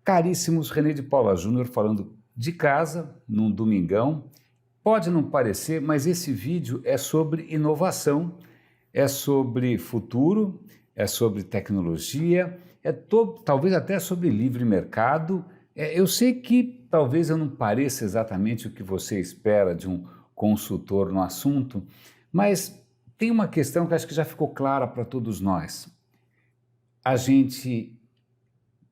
Caríssimos, René de Paula Júnior falando de casa, num domingão. Pode não parecer, mas esse vídeo é sobre inovação, é sobre futuro, é sobre tecnologia, talvez até sobre livre mercado. Eu sei que talvez eu não pareça exatamente o que você espera de um consultor no assunto, mas tem uma questão que acho que já ficou clara para todos nós. A gente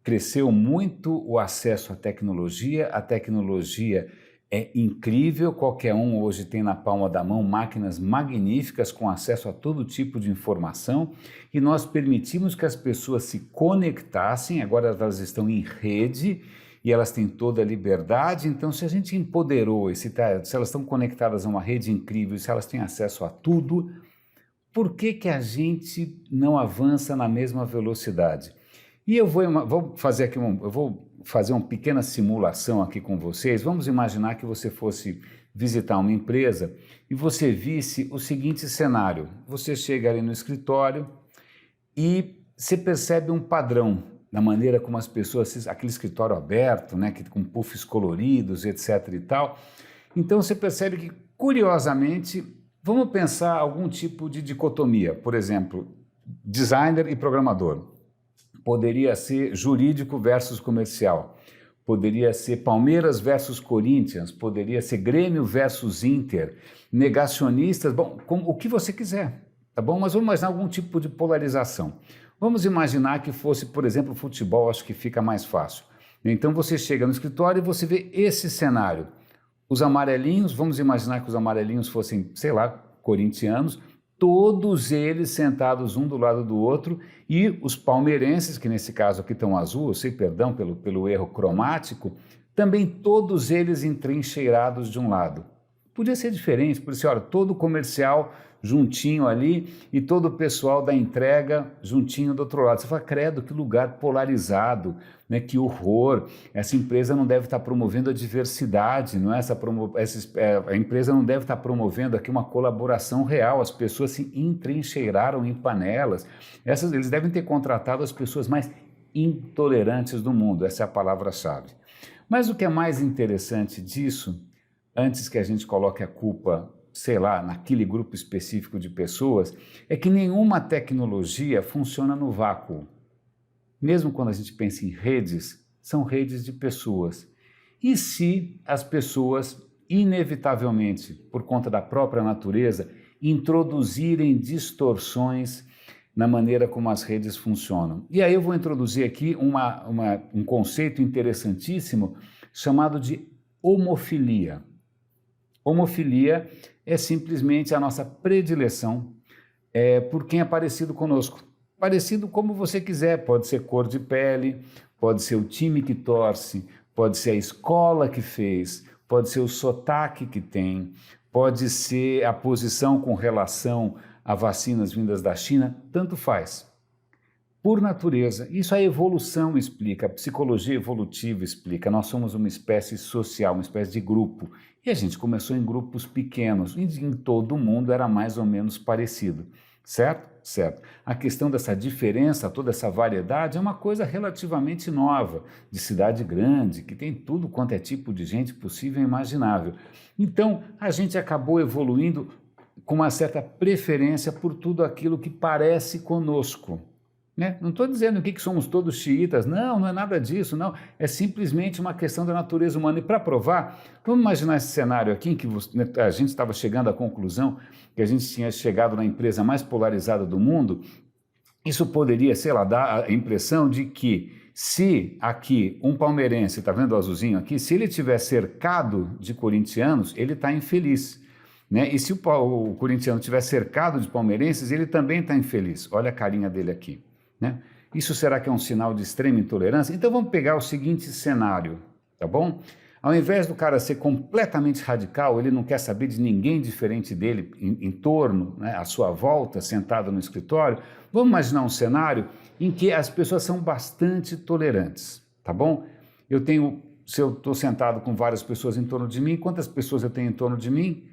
cresceu muito o acesso à tecnologia, a tecnologia é incrível, qualquer um hoje tem na palma da mão máquinas magníficas com acesso a todo tipo de informação e nós permitimos que as pessoas se conectassem, agora elas estão em rede e elas têm toda a liberdade, então se a gente empoderou, se elas estão conectadas a uma rede incrível, se elas têm acesso a tudo, por que a gente não avança na mesma velocidade? E eu vou fazer aqui uma pequena simulação aqui com vocês. Vamos imaginar que você fosse visitar uma empresa e você visse o seguinte cenário. Você chega ali no escritório e você percebe um padrão na maneira como as pessoas, aquele escritório aberto, né, com puffs coloridos, etc. e tal. Então você percebe que, curiosamente, vamos pensar algum tipo de dicotomia. Por exemplo, designer e programador. Poderia ser jurídico versus comercial, poderia ser Palmeiras versus Corinthians, poderia ser Grêmio versus Inter, negacionistas, bom, o que você quiser, tá bom? Mas vamos imaginar algum tipo de polarização. Vamos imaginar que fosse, por exemplo, futebol, acho que fica mais fácil. Então você chega no escritório e você vê esse cenário. Os amarelinhos, vamos imaginar que os amarelinhos fossem, sei lá, corintianos, todos eles sentados um do lado do outro, e os palmeirenses, que nesse caso aqui estão azul, eu sei, perdão pelo erro cromático, também todos eles entrincheirados de um lado. Podia ser diferente, podia ser, olha, todo o comercial juntinho ali e todo o pessoal da entrega juntinho do outro lado. Você fala, credo, que lugar polarizado, né? Que horror, essa empresa não deve estar promovendo a diversidade, não é? A empresa não deve estar promovendo aqui uma colaboração real, as pessoas se entrincheiraram em panelas, eles devem ter contratado as pessoas mais intolerantes do mundo, essa é a palavra-chave. Mas o que é mais interessante disso, antes que a gente coloque a culpa, sei lá, naquele grupo específico de pessoas, é que nenhuma tecnologia funciona no vácuo. Mesmo quando a gente pensa em redes, são redes de pessoas. E se as pessoas, inevitavelmente, por conta da própria natureza, introduzirem distorções na maneira como as redes funcionam? E aí eu vou introduzir aqui um conceito interessantíssimo chamado de homofilia. Homofilia é simplesmente a nossa predileção por quem é parecido conosco. Parecido como você quiser, pode ser cor de pele, pode ser o time que torce, pode ser a escola que fez, pode ser o sotaque que tem, pode ser a posição com relação a vacinas vindas da China, tanto faz. Por natureza, isso a evolução explica, a psicologia evolutiva explica, nós somos uma espécie social, uma espécie de grupo, e a gente começou em grupos pequenos, e em todo o mundo era mais ou menos parecido, certo? Certo. A questão dessa diferença, toda essa variedade é uma coisa relativamente nova, de cidade grande, que tem tudo quanto é tipo de gente possível e imaginável. Então, a gente acabou evoluindo com uma certa preferência por tudo aquilo que parece conosco. Né? Não estou dizendo que somos todos xiitas, não é nada disso, não. É simplesmente uma questão da natureza humana. E para provar, vamos imaginar esse cenário aqui em que a gente estava chegando à conclusão que a gente tinha chegado na empresa mais polarizada do mundo. Isso poderia, sei lá, dar a impressão de que se aqui um palmeirense, está vendo o azulzinho aqui, se ele estiver cercado de corintianos, ele está infeliz. Né? E se o corintiano estiver cercado de palmeirenses, ele também está infeliz. Olha a carinha dele aqui. Né? Isso será que é um sinal de extrema intolerância? Então vamos pegar o seguinte cenário, tá bom? Ao invés do cara ser completamente radical, ele não quer saber de ninguém diferente dele em torno, né, à sua volta, sentado no escritório, vamos imaginar um cenário em que as pessoas são bastante tolerantes, tá bom? Se eu estou sentado com várias pessoas em torno de mim, quantas pessoas eu tenho em torno de mim?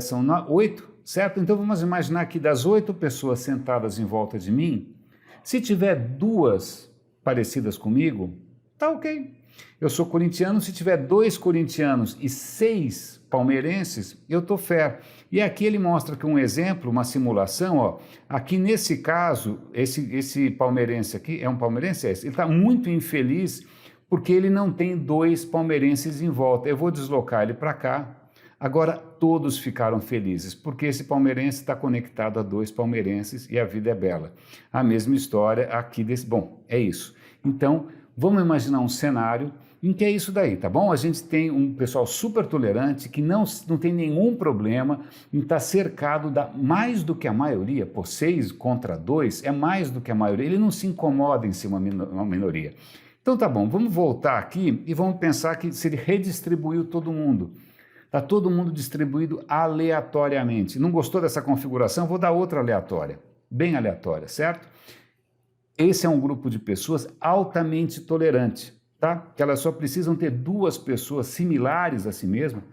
São 8, certo? Então vamos imaginar que das 8 pessoas sentadas em volta de mim, se tiver 2 parecidas comigo, Tá ok. Eu sou corintiano, se tiver 2 corintianos e 6 palmeirenses, eu tô fair. E aqui ele mostra que um exemplo, uma simulação, ó, aqui nesse caso, esse palmeirense aqui, é um palmeirense? Ele está muito infeliz porque ele não tem 2 palmeirenses em volta. Eu vou deslocar ele para cá. Agora todos ficaram felizes, porque esse palmeirense está conectado a 2 palmeirenses e a vida é bela. A mesma história aqui desse... Bom, é isso. Então, vamos imaginar um cenário em que é isso daí, tá bom? A gente tem um pessoal super tolerante que não tem nenhum problema em estar cercado da mais do que a maioria, por 6 contra 2, é mais do que a maioria, ele não se incomoda em ser uma minoria. Então tá bom, vamos voltar aqui e vamos pensar que se ele redistribuiu todo mundo. Está todo mundo distribuído aleatoriamente. Não gostou dessa configuração? Vou dar outra aleatória, bem aleatória, certo? Esse é um grupo de pessoas altamente tolerante, tá? Que elas só precisam ter 2 pessoas similares a si mesmas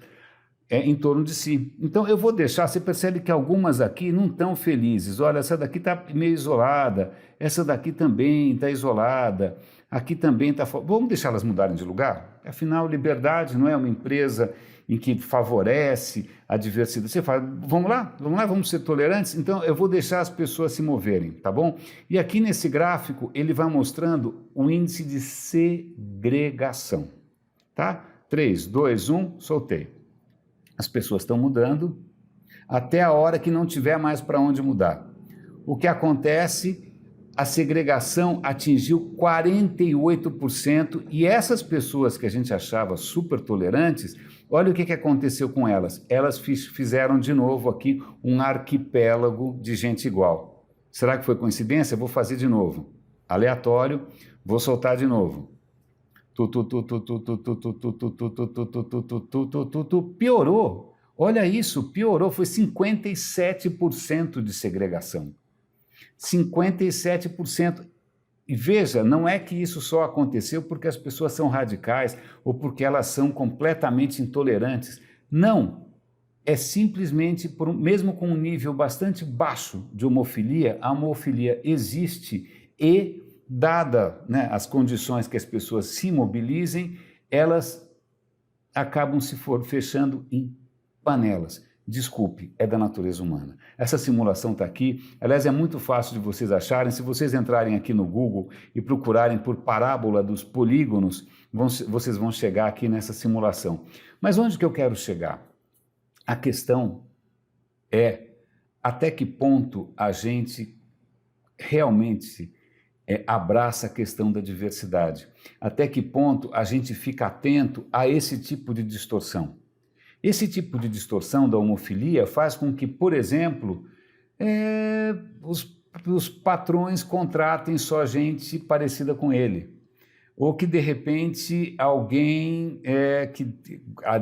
em torno de si. Então eu vou deixar, você percebe que algumas aqui não estão felizes. Olha, essa daqui está meio isolada, essa daqui também está isolada, aqui também está... Vamos deixar elas mudarem de lugar? Afinal, liberdade não é uma empresa em que favorece a diversidade. Você fala, vamos lá, vamos ser tolerantes? Então eu vou deixar as pessoas se moverem, tá bom? E aqui nesse gráfico ele vai mostrando o índice de segregação, tá? 3, 2, 1, soltei. As pessoas estão mudando até a hora que não tiver mais para onde mudar. O que acontece? A segregação atingiu 48% e essas pessoas que a gente achava super tolerantes, olha o que aconteceu com elas. Elas fizeram de novo aqui um arquipélago de gente igual. Será que foi coincidência? Vou fazer de novo. Aleatório, vou soltar de novo. Piorou. Olha isso, piorou. Foi 57% de segregação. 57%. E veja, não é que isso só aconteceu porque as pessoas são radicais ou porque elas são completamente intolerantes. Não. É simplesmente, mesmo com um nível bastante baixo de homofilia, a homofilia existe e, dada, né, as condições que as pessoas se mobilizem, elas acabam se fechando em panelas. Desculpe, é da natureza humana. Essa simulação está aqui, aliás, é muito fácil de vocês acharem. Se vocês entrarem aqui no Google e procurarem por parábola dos polígonos, vocês vão chegar aqui nessa simulação. Mas onde que eu quero chegar? A questão é até que ponto a gente realmente abraça a questão da diversidade. Até que ponto a gente fica atento a esse tipo de distorção. Esse tipo de distorção da homofilia faz com que, por exemplo, os patrões contratem só gente parecida com ele. Ou que, de repente, alguém que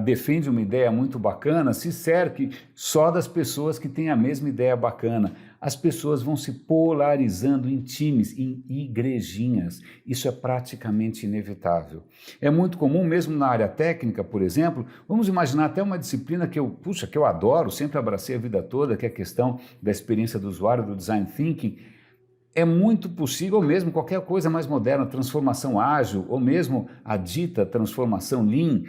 defende uma ideia muito bacana se cerque só das pessoas que têm a mesma ideia bacana. As pessoas vão se polarizando em times, em igrejinhas. Isso é praticamente inevitável. É muito comum, mesmo na área técnica, por exemplo, vamos imaginar até uma disciplina que eu adoro, sempre abracei a vida toda, que é a questão da experiência do usuário, do design thinking. É muito possível, ou mesmo qualquer coisa mais moderna, transformação ágil, ou mesmo a dita transformação lean,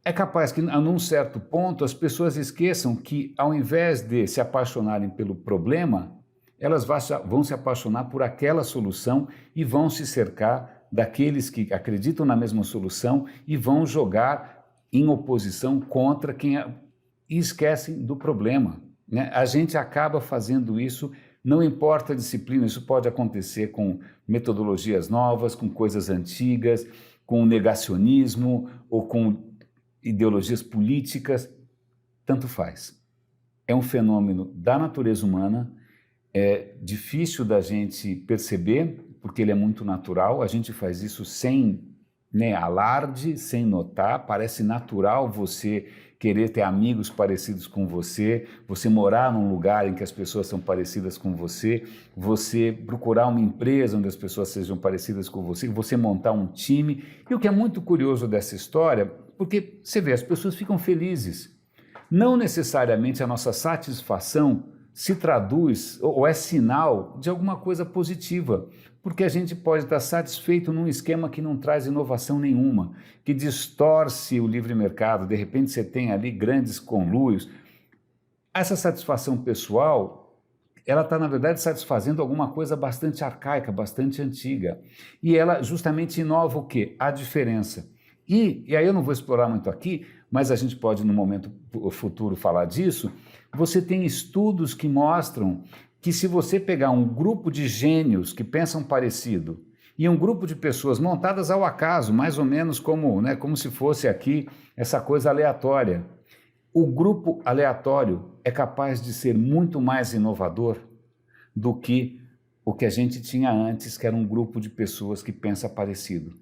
é capaz que, num certo ponto, as pessoas esqueçam que, ao invés de se apaixonarem pelo problema, elas vão se apaixonar por aquela solução e vão se cercar daqueles que acreditam na mesma solução e vão jogar em oposição contra quem... e esquecem do problema, né? A gente acaba fazendo isso. Não importa a disciplina, isso pode acontecer com metodologias novas, com coisas antigas, com negacionismo ou com ideologias políticas, tanto faz. É um fenômeno da natureza humana, é difícil da gente perceber, porque ele é muito natural, a gente faz isso sem alarde, sem notar, parece natural você querer ter amigos parecidos com você morar num lugar em que as pessoas são parecidas com você procurar uma empresa onde as pessoas sejam parecidas com você montar um time. E o que é muito curioso dessa história, porque você vê, as pessoas ficam felizes. Não necessariamente a nossa satisfação se traduz ou é sinal de alguma coisa positiva, porque a gente pode estar satisfeito num esquema que não traz inovação nenhuma, que distorce o livre mercado, de repente você tem ali grandes conluios. Essa satisfação pessoal, ela está, na verdade, satisfazendo alguma coisa bastante arcaica, bastante antiga. E ela justamente inova o quê? A diferença. E aí eu não vou explorar muito aqui, mas a gente pode, no momento futuro, falar disso. Você tem estudos que mostram que se você pegar um grupo de gênios que pensam parecido e um grupo de pessoas montadas ao acaso, mais ou menos como, né, como se fosse aqui essa coisa aleatória, o grupo aleatório é capaz de ser muito mais inovador do que o que a gente tinha antes, que era um grupo de pessoas que pensa parecido,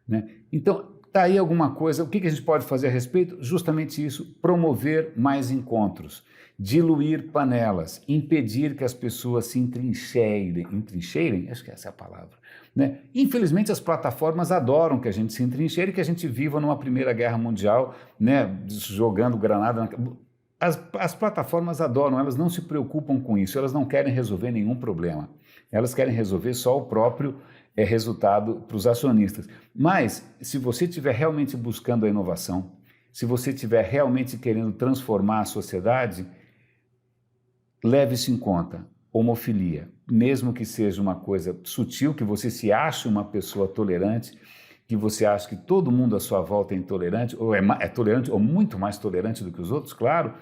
né? Então, está aí alguma coisa. O que a gente pode fazer a respeito? Justamente isso, promover mais encontros, diluir panelas, impedir que as pessoas se entrincheirem, acho que essa é a palavra, né? Infelizmente as plataformas adoram que a gente se entrincheire, que a gente viva numa Primeira Guerra Mundial, né, jogando granada na... As plataformas adoram, elas não se preocupam com isso, elas não querem resolver nenhum problema, elas querem resolver só o próprio resultado para os acionistas. Mas, se você estiver realmente buscando a inovação, se você estiver realmente querendo transformar a sociedade, leve isso em conta. Homofilia, mesmo que seja uma coisa sutil, que você se ache uma pessoa tolerante, que você acha que todo mundo à sua volta é intolerante, ou é tolerante, ou muito mais tolerante do que os outros, claro,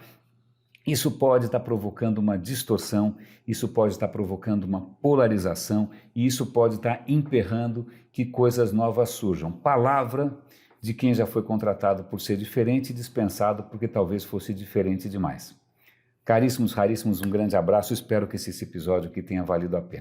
isso pode estar provocando uma distorção, isso pode estar provocando uma polarização e isso pode estar emperrando que coisas novas surjam. Palavra de quem já foi contratado por ser diferente e dispensado porque talvez fosse diferente demais. Caríssimos, raríssimos, um grande abraço, espero que esse episódio aqui tenha valido a pena.